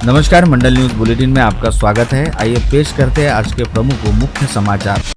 नमस्कार, मंडल news bulletin में आपका स्वागत है। आइए पेश करते हैं आज के प्रमुख व मुख्य समाचार।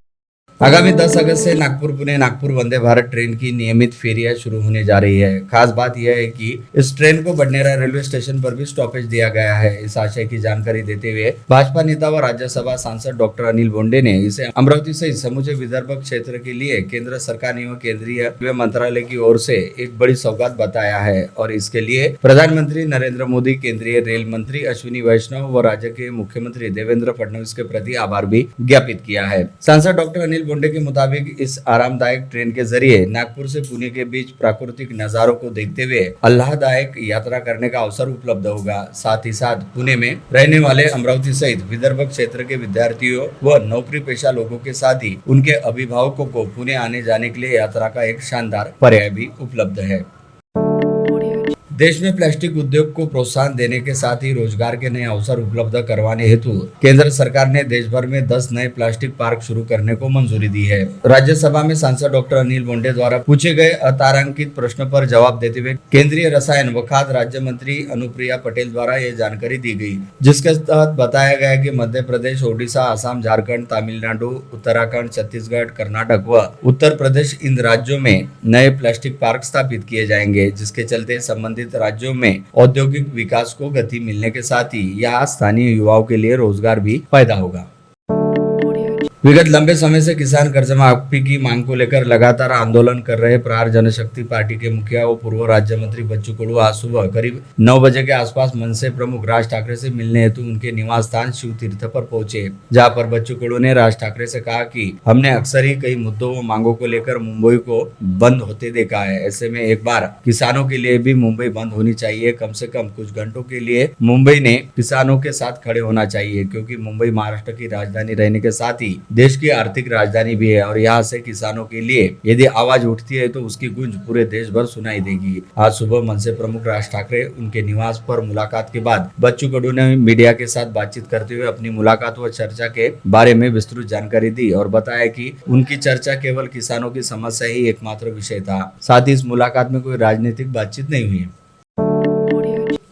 आगामी 10 अगस्त से नागपुर पुणे नागपुर वंदे भारत ट्रेन की नियमित फेरियां शुरू होने जा रही है। खास बात यह है कि इस ट्रेन को बडनेरा रेलवे स्टेशन पर भी स्टॉपेज दिया गया है। इस आशय की जानकारी देते हुए भाजपा नेता व राज्यसभा सांसद डॉक्टर अनिल बोंडे ने इसे अमरावती सहित समूचे विदर्भ क्षेत्र के लिए केंद्र सरकार एवं केंद्रीय रेलवे मंत्रालय की ओर से एक बड़ी सौगात बताया है और इसके लिए प्रधानमंत्री नरेंद्र मोदी, केंद्रीय रेल मंत्री अश्विनी वैष्णव व राज्य के मुख्यमंत्री देवेंद्र फडणवीस के प्रति आभार भी ज्ञापित किया है। सांसद डॉक्टर अनिल बोंडे के मुताबिक इस आरामदायक ट्रेन के जरिए नागपुर से पुणे के बीच प्राकृतिक नजारों को देखते हुए आह्लाददायक यात्रा करने का अवसर उपलब्ध होगा। साथ ही साथ पुणे में रहने वाले अमरावती सहित विदर्भ क्षेत्र के विद्यार्थियों व नौकरी पेशा लोगों के साथ ही उनके अभिभावकों को पुणे आने जाने के लिए यात्रा का एक शानदार पर्याय भी उपलब्ध है। देश में प्लास्टिक उद्योग को प्रोत्साहन देने के साथ ही रोजगार के नए अवसर उपलब्ध करवाने हेतु केंद्र सरकार ने देश भर में 10 नए प्लास्टिक पार्क शुरू करने को मंजूरी दी है। राज्यसभा में सांसद डॉक्टर अनिल बोंडे द्वारा पूछे गए अतारांकित प्रश्न पर जवाब देते हुए केंद्रीय रसायन व खाद्य राज्य मंत्री अनुप्रिया पटेल द्वारा ये जानकारी दी गई, जिसके तहत बताया गया कि मध्य प्रदेश, ओडिशा, असम, झारखंड, तमिलनाडु, उत्तराखंड, छत्तीसगढ़, कर्नाटक व उत्तर प्रदेश इन राज्यों में नए प्लास्टिक पार्क स्थापित किए जाएंगे, जिसके चलते संबंधित राज्यों में औद्योगिक विकास को गति मिलने के साथ ही यहाँ स्थानीय युवाओं के लिए रोजगार भी पैदा होगा। विगत लंबे समय से किसान कर्जमाफी की मांग को लेकर लगातार आंदोलन कर रहे प्रहार जनशक्ति पार्टी के मुखिया व पूर्व राज्य मंत्री बच्चू कडू आज सुबह करीब 9 बजे के आसपास मनसे प्रमुख राज ठाकरे से मिलने हेतु उनके निवास स्थान शिव तीर्थ पर पहुंचे, जहां पर बच्चू कडू ने राज ठाकरे से कहा कि हमने अक्सर ही कई मुद्दों व मांगों को लेकर मुंबई को बंद होते देखा है। ऐसे में एक बार किसानों के लिए भी मुंबई बंद होनी चाहिए। कम से कम कुछ घंटों के लिए मुंबई ने किसानों के साथ खड़े होना चाहिए, क्योंकि मुंबई महाराष्ट्र की राजधानी रहने के साथ ही देश की आर्थिक राजधानी भी है और यहाँ से किसानों के लिए यदि आवाज उठती है तो उसकी गूंज पूरे देश भर सुनाई देगी। आज सुबह मनसे प्रमुख राज ठाकरे उनके निवास पर मुलाकात के बाद बच्चू कडू ने मीडिया के साथ बातचीत करते हुए अपनी मुलाकात व चर्चा के बारे में विस्तृत जानकारी दी और बताया कि उनकी चर्चा केवल किसानों की समस्या ही एकमात्र विषय था। साथ ही इस मुलाकात में कोई राजनीतिक बातचीत नहीं हुई।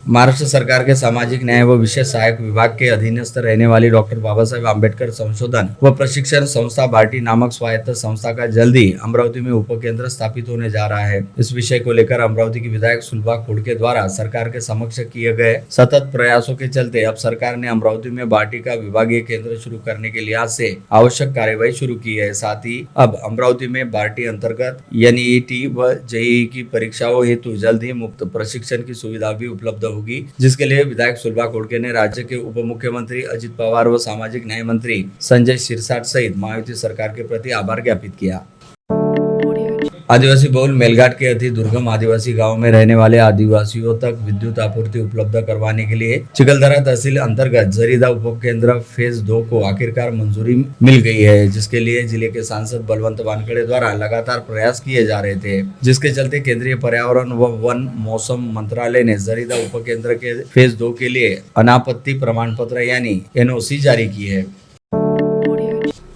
महाराष्ट्र सरकार के सामाजिक न्याय व विशेष सहायक विभाग के अधीनस्थ रहने वाली डॉक्टर बाबा साहेब आम्बेडकर संशोधन व प्रशिक्षण संस्था बार्टी नामक स्वायत्त संस्था का जल्द ही अमरावती में उपकेंद्र स्थापित होने जा रहा है। इस विषय को लेकर अमरावती की विधायक सुलभा खोड़के द्वारा सरकार के समक्ष किए गए सतत प्रयासों के चलते अब सरकार ने अमरावती में बार्टी का विभागीय केंद्र शुरू करने के लिहाज से आवश्यक कार्यवाही शुरू की है। साथ ही अब अमरावती में बार्टी अंतर्गत NEET व JEE की परीक्षाओं हेतु जल्द ही मुफ्त प्रशिक्षण की सुविधा भी उपलब्ध होगी, जिसके लिए विधायक सुलभा खोड़के ने राज्य के उप मुख्यमंत्री अजित पवार व सामाजिक न्याय मंत्री संजय सिरसाट सहित महायुति सरकार के प्रति आभार ज्ञापित किया। आदिवासी बहुल मेलघाट के अति दुर्गम आदिवासी गांव में रहने वाले आदिवासियों तक विद्युत आपूर्ति उपलब्ध करवाने के लिए चिखलदरा तहसील अंतर्गत जरीदा उपकेंद्र फेज 2 को आखिरकार मंजूरी मिल गई है, जिसके लिए जिले के सांसद बलवंत वानखेड़े द्वारा लगातार प्रयास किए जा रहे थे, जिसके चलते केंद्रीय पर्यावरण व वन मौसम मंत्रालय ने जरीदा उपकेंद्र के फेज 2 के लिए अनापत्ति प्रमाण पत्र यानी NOC जारी की है।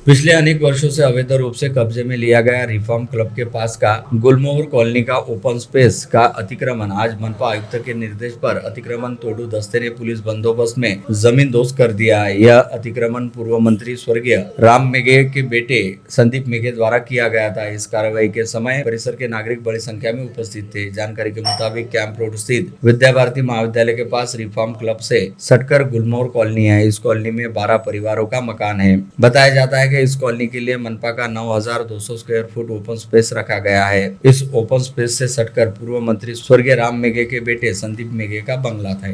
पिछले अनेक वर्षों से अवैध रूप से कब्जे में लिया गया रिफॉर्म क्लब के पास का गुलमोहर कॉलोनी का ओपन स्पेस का अतिक्रमण आज मनपा आयुक्त के निर्देश पर अतिक्रमण तोड़ू दस्ते ने पुलिस बंदोबस्त में जमींदोज कर दिया है। यह अतिक्रमण पूर्व मंत्री स्वर्गीय राम मेघे के बेटे संदीप मेघे द्वारा किया गया था। इस कार्रवाई के समय परिसर के नागरिक बड़ी संख्या में उपस्थित थे। जानकारी के मुताबिक कैंप रोड स्थित विद्या भारती महाविद्यालय के पास रिफॉर्म क्लब से सटकर गुलमोहर कॉलोनी है। इस कॉलोनी में 12 परिवारों का मकान है। बताया जाता है कि इस कॉलोनी के लिए मनपा का 9200 स्क्वायर फुट ओपन स्पेस रखा गया है। इस ओपन स्पेस से सटकर पूर्व मंत्री स्वर्गीय राम मेघे के बेटे संदीप मेघे का बंगला था।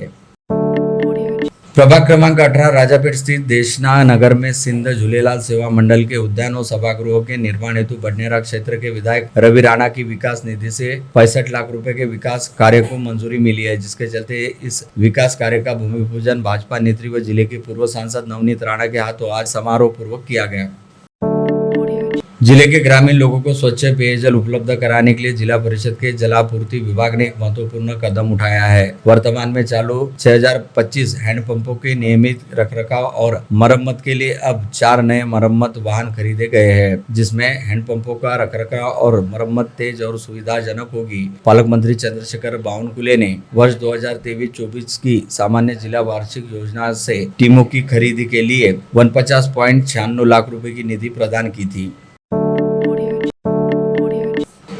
प्रभाग क्रमांक 18 राजापेट स्थित देशना नगर में सिंध झूलेलाल सेवा मंडल के उद्यान और सभागृहों के निर्माण हेतु बडनेरा क्षेत्र के विधायक रवि राणा की विकास निधि से 65 लाख रुपए के विकास कार्य को मंजूरी मिली है, जिसके चलते इस विकास कार्य का भूमि पूजन भाजपा नेत्री व जिले के पूर्व सांसद नवनीत राणा के हाथों आज समारोह पूर्वक किया गया। जिले के ग्रामीण लोगों को स्वच्छ पेयजल उपलब्ध कराने के लिए जिला परिषद के जलापूर्ति विभाग ने एक महत्वपूर्ण कदम उठाया है। वर्तमान में चालू 6025 हैंडपंपों के नियमित रखरखाव और मरम्मत के लिए अब 4 नए मरम्मत वाहन खरीदे गए हैं, जिसमें हैंडपंपों का रखरखाव और मरम्मत तेज और सुविधाजनक होगी। पालक मंत्री चंद्रशेखर बावनकुले ने वर्ष 2023-24 की सामान्य जिला वार्षिक योजना से टीमों की खरीदी के लिए 49.96 लाख रुपए की निधि प्रदान की थी।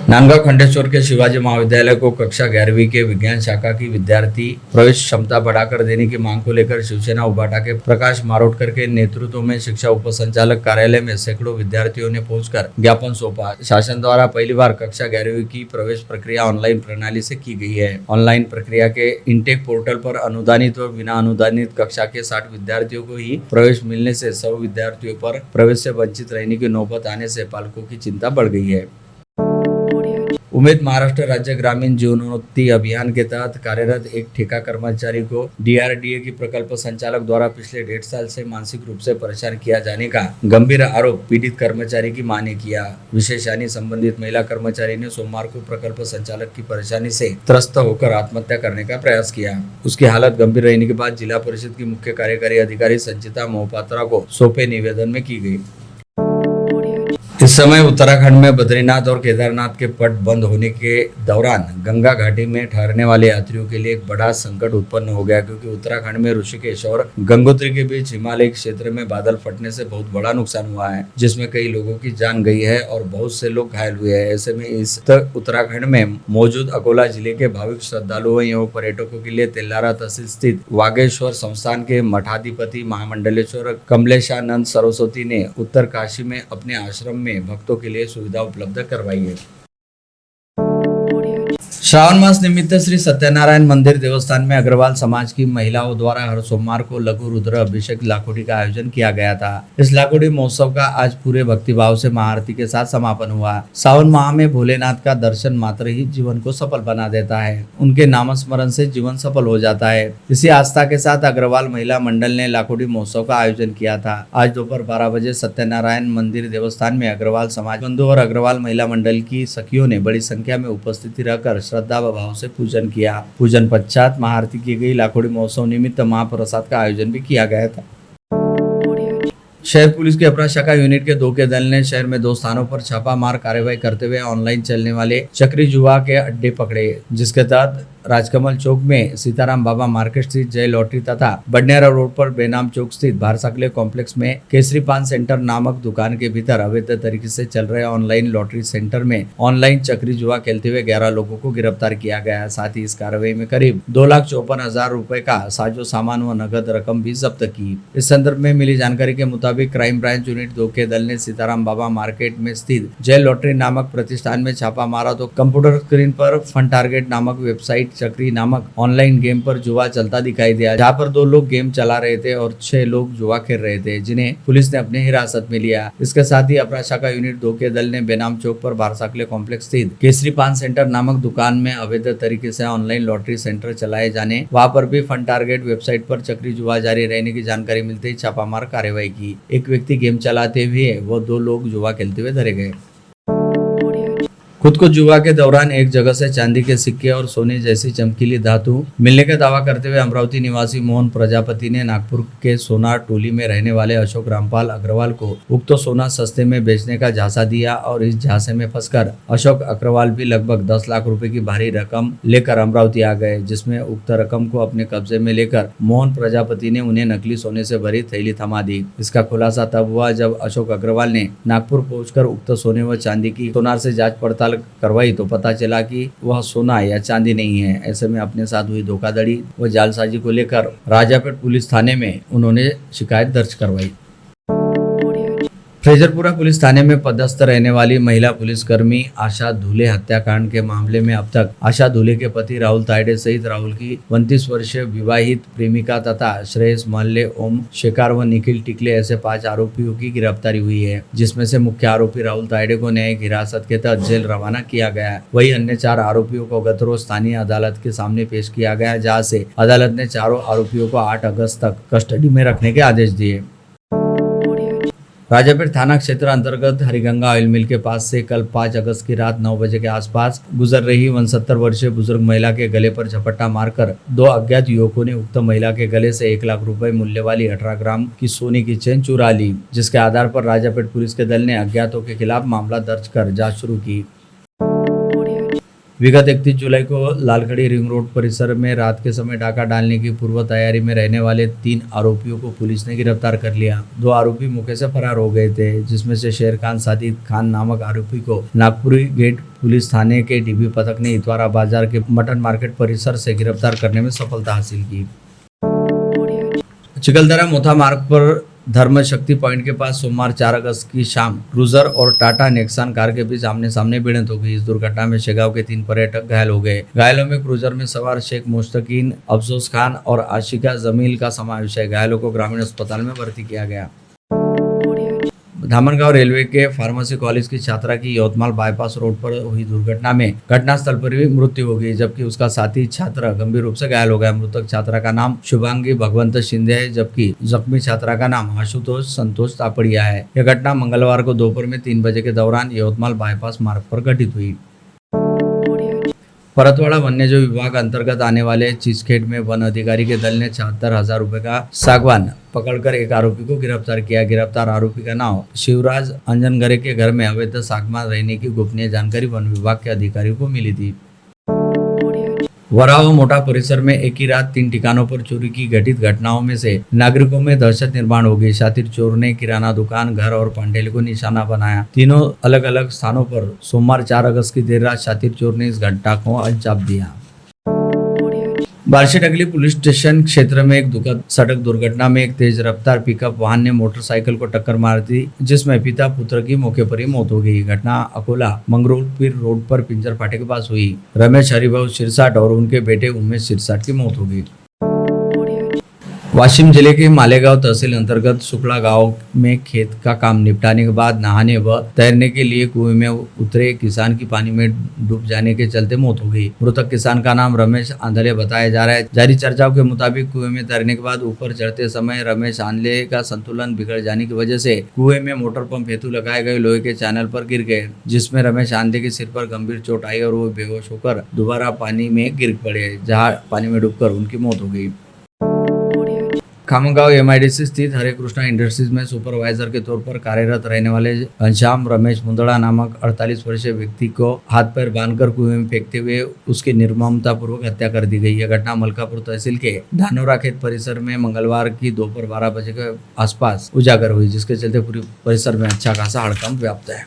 नांदगांव खंडेश्वर के शिवाजी महाविद्यालय को कक्षा 11वीं के विज्ञान शाखा की विद्यार्थी प्रवेश क्षमता बढ़ाकर देने की मांग को लेकर शिवसेना उबाटा के प्रकाश मारोटकर के नेतृत्व में शिक्षा उपसंचालक कार्यालय में सैकड़ों विद्यार्थियों ने पहुंचकर ज्ञापन सौंपा। शासन द्वारा पहली बार कक्षा 11वीं की प्रवेश प्रक्रिया ऑनलाइन प्रणाली से की गई है। ऑनलाइन प्रक्रिया के इंटेक पोर्टल पर अनुदानित व बिना अनुदानित कक्षा के 60 विद्यार्थियों को ही प्रवेश मिलने से 100 विद्यार्थियों पर प्रवेश से वंचित रहने की नौबत आने से पालकों की चिंता बढ़ गई है। उम्मीद महाराष्ट्र राज्य ग्रामीण जीवनोन्नति अभियान के तहत कार्यरत एक ठेका कर्मचारी को DRDA की प्रकल्प संचालक द्वारा पिछले 1.5 साल से मानसिक रूप से परेशान किया जाने का गंभीर आरोप पीड़ित कर्मचारी की मां ने किया। विशेष यानी संबंधित महिला कर्मचारी ने सोमवार को प्रकल्प संचालक की परेशानी से त्रस्त होकर आत्महत्या करने का प्रयास किया। उसकी हालत गंभीर रहने के बाद जिला परिषद की मुख्य कार्यकारी अधिकारी संचिता मोहपात्रा को सौंपे निवेदन में की गई। इस समय उत्तराखंड में बद्रीनाथ और केदारनाथ के पट बंद होने के दौरान गंगा घाटी में ठहरने वाले यात्रियों के लिए एक बड़ा संकट उत्पन्न हो गया, क्योंकि उत्तराखंड में ऋषिकेश और गंगोत्री के बीच हिमालय क्षेत्र में बादल फटने से बहुत बड़ा नुकसान हुआ है, जिसमें कई लोगों की जान गई है और बहुत से लोग घायल हुए हैं। ऐसे में इस उत्तराखंड में मौजूद अकोला जिले के भाविक श्रद्धालुओं एवं पर्यटकों के लिए तेलारा तहसील स्थित वागेश्वर संस्थान के मठाधिपति महामंडलेश्वर कमलेशानंद सरस्वती ने उत्तरकाशी में अपने आश्रम में भक्तों के लिए सुविधा उपलब्ध करवाई है। श्रावण मास निमित्त श्री सत्यनारायण मंदिर देवस्थान में अग्रवाल समाज की महिलाओं द्वारा हर सोमवार को लघु रुद्र अभिषेक लाखोटी का आयोजन किया गया था। इस लाखोटी महोत्सव का आज पूरे भक्तिभाव से महाआरती के साथ समापन हुआ। सावन माह में भोलेनाथ का दर्शन मात्र ही जीवन को सफल बना देता है। उनके नामस्मरण से जीवन सफल हो जाता है। इसी आस्था के साथ अग्रवाल महिला मंडल ने लाखोटी महोत्सव का आयोजन किया था। आज दोपहर 12 बजे सत्यनारायण मंदिर देवस्थान में अग्रवाल समाज बंधु और अग्रवाल महिला मंडल की सखियों ने बड़ी संख्या में उपस्थिति रहकर श्रद्धा व भाव से पूजन किया। पूजन पश्चात महाआरती की गई। लाखोटी महोत्सव निमित्त महाप्रसाद का आयोजन भी किया गया था। शहर पुलिस के अपराध शाखा यूनिट के 2 के दल ने शहर में 2 स्थानों पर छापामार कार्रवाई करते हुए ऑनलाइन चलने वाले चक्री जुआ के अड्डे पकड़े, जिसके तहत राजकमल चौक में सीताराम बाबा मार्केट स्थित जय लॉटरी तथा बडनेरा रोड पर बेनाम चौक स्थित भारसाकले कॉम्प्लेक्स में केसरी पान सेंटर नामक दुकान के भीतर अवैध तरीके से चल रहे ऑनलाइन लॉटरी सेंटर में ऑनलाइन चक्री जुआ खेलते हुए 11 लोगों को गिरफ्तार किया गया। साथ ही इस कार्रवाई में करीब 2,54,000 रुपए का साजो सामान व नगद रकम भी जब्त की। इस संदर्भ में मिली जानकारी के मुताबिक क्राइम ब्रांच यूनिट 2 के दल ने सीताराम बाबा मार्केट में स्थित जय लॉटरी नामक प्रतिष्ठान में छापा मारा तो कंप्यूटर स्क्रीन पर फन टारगेट नामक वेबसाइट चक्री नामक ऑनलाइन गेम पर जुआ चलता दिखाई दिया, जहां पर 2 लोग गेम चला रहे थे और 6 लोग जुआ खेल रहे थे, जिन्हें पुलिस ने अपने हिरासत में लिया। इसके साथ ही अपराध शाखा यूनिट 2 के दल ने बेनाम चौक पर भारसाकले कॉम्प्लेक्स स्थित केसरी पान सेंटर नामक दुकान में अवैध तरीके से ऑनलाइन लॉटरी सेंटर चलाए जाने, वहां पर भी फन टारगेट वेबसाइट पर चक्री जुआ जारी रहने की जानकारी मिलते ही छापामार कार्रवाई की। एक व्यक्ति गेम चलाते हुए व 2 लोग जुआ खेलते हुए धरे गए। खुद को जुआ के दौरान एक जगह से चांदी के सिक्के और सोने जैसी चमकीली धातु मिलने का दावा करते हुए अमरावती निवासी मोहन प्रजापति ने नागपुर के सोना टोली में रहने वाले अशोक रामपाल अग्रवाल को उक्त सोना सस्ते में बेचने का झांसा दिया और इस झांसे में फंसकर अशोक अग्रवाल भी लगभग 10 लाख रुपए की भारी रकम लेकर अमरावती आ गए, जिसमें उक्त रकम को अपने कब्जे में लेकर मोहन प्रजापति ने उन्हें नकली सोने से भरी थैली थमा दी। इसका खुलासा तब हुआ जब अशोक अग्रवाल ने नागपुर पहुंचकर उक्त सोने व चांदी की सोनार से जांच पड़ताल करवाई तो पता चला कि वह सोना या चांदी नहीं है। ऐसे में अपने साथ हुई धोखाधड़ी व जालसाजी को लेकर राजापेट पुलिस थाने में उन्होंने शिकायत दर्ज करवाई। फ्रेजरपुरा पुलिस थाने में पदस्थ रहने वाली महिला पुलिसकर्मी आशा धुले हत्याकांड के मामले में अब तक आशा धुले के पति राहुल तायडे सहित राहुल की 29 वर्षीय विवाहित प्रेमिका तथा श्रेयस महल्ले, ओम शेखार व निखिल टिकले ऐसे 5 आरोपियों की गिरफ्तारी हुई है, जिसमें से मुख्य आरोपी राहुल तायडे को न्यायिक हिरासत के तहत जेल रवाना किया गया। वही अन्य 4 आरोपियों को गत रोज स्थानीय अदालत के सामने पेश किया गया, जहाँ से अदालत ने चारों आरोपियों को 8 अगस्त तक कस्टडी में रखने के आदेश दिए। राजापेट थाना क्षेत्र अंतर्गत हरिगंगा ऑयल मिल के पास से कल 5 अगस्त की रात 9 बजे के आसपास गुजर रही 69 वर्षीय बुजुर्ग महिला के गले पर झपट्टा मारकर 2 अज्ञात युवकों ने उक्त महिला के गले से 1 लाख रुपए मूल्य वाली 18 ग्राम की सोने की चेन चुरा ली, जिसके आधार पर राजापेट पुलिस के दल ने अज्ञातों के खिलाफ मामला दर्ज कर जाँच शुरू की। विगत 31 जुलाई को लालखड़ी रिंग रोड परिसर में रात के समय डाका डालने की पूर्व तैयारी में रहने वाले 3 आरोपियों को पुलिस ने गिरफ्तार कर लिया। 2 आरोपी मौके से फरार हो गए थे, जिसमें से शेर खान सादिक खान नामक आरोपी को नागपुरी गेट पुलिस थाने के डीबी पथक ने इतवारा बाजार के मटन मार्केट परिसर से गिरफ्तार करने में सफलता हासिल की। चिखलदरा मोथा मार्ग पर धर्म शक्ति पॉइंट के पास सोमवार 4 अगस्त की शाम क्रूजर और टाटा नेक्सान कार के बीच आमने सामने भिड़ंत हो गई। इस दुर्घटना में शेगांव के 3 पर्यटक घायल हो गए। घायलों में क्रूजर में सवार शेख मुश्तकीन, अफजोस खान और आशिका जमील का समावेश है। घायलों को ग्रामीण अस्पताल में भर्ती किया गया। धामनगांव रेलवे के फार्मेसी कॉलेज की छात्रा की यवतमाल बाईपास रोड पर हुई दुर्घटना में घटनास्थल पर ही मृत्यु हो गई, जबकि उसका साथी छात्र गंभीर रूप से घायल हो गया। मृतक छात्रा का नाम शुभांगी भगवंत शिंदे है, जबकि जख्मी छात्रा का नाम आशुतोष संतोष तापड़िया है। यह घटना मंगलवार को दोपहर में 3 बजे के दौरान यवतमाल बाईपास मार्ग पर घटित हुई। परतवाड़ा वन्यजीव विभाग अंतर्गत आने वाले चीचखेट में वन अधिकारी के दल ने 76,000 रुपए का सागवान पकड़कर एक आरोपी को गिरफ्तार किया। गिरफ्तार आरोपी का नाम शिवराज अंजनगरे के घर में अवैध सागवान रहने की गोपनीय जानकारी वन विभाग के अधिकारियों को मिली थी। वराव मोटा परिसर में एक ही रात 3 ठिकानों पर चोरी की घटित घटनाओं में से नागरिकों में दहशत निर्माण हो गई। शातिर चोर ने किराना दुकान, घर और पांडेल को निशाना बनाया। तीनों अलग अलग स्थानों पर सोमवार 4 अगस्त की देर रात शातिर चोर ने इस घटना को अंजाम दिया। बार्शीटाकली पुलिस स्टेशन क्षेत्र में एक दुखद सड़क दुर्घटना में एक तेज रफ्तार पिकअप वाहन ने मोटरसाइकिल को टक्कर मार दी, जिसमें पिता पुत्र की मौके पर ही मौत हो गई। घटना अकोला मंगरूलपीर रोड पर पिंजर फाटे के पास हुई। रमेश हरिभाऊ सिरसाट और उनके बेटे उमेश सिरसाट की मौत हो गई। वाशिम जिले के मालेगांव तहसील अंतर्गत सुखला गांव में खेत का काम निपटाने के बाद नहाने व तैरने के लिए कुएं में उतरे किसान की पानी में डूब जाने के चलते मौत हो गई। मृतक किसान का नाम रमेश आंधले बताया जा रहा है। जारी चर्चाओं के मुताबिक कुएं में तैरने के बाद ऊपर चढ़ते समय रमेश आंधले का संतुलन बिगड़ जाने की वजह से कुएं में मोटर पंप हेतु लगाए गए लोहे के चैनल पर गिर गए, जिसमें रमेश आंधले के सिर पर गंभीर चोट आई और वो बेहोश होकर दोबारा पानी में गिर पड़े, जहाँ पानी में डूबकर उनकी मौत हो गई। खामगांव MIDC स्थित हरे कृष्णा इंडस्ट्रीज में सुपरवाइजर के तौर पर कार्यरत रहने वाले घनश्याम रमेश मुंदड़ा नामक 48 वर्षीय व्यक्ति को हाथ पैर बांधकर कुएं में फेंकते हुए उसकी निर्ममता पूर्वक हत्या कर दी गई। यह घटना मलकापुर तहसील के धानोरा खेत परिसर में मंगलवार की दोपहर 12 बजे के आसपास उजागर हुई, जिसके चलते पूरी परिसर में अच्छा खासा हड़कंप व्याप्त है।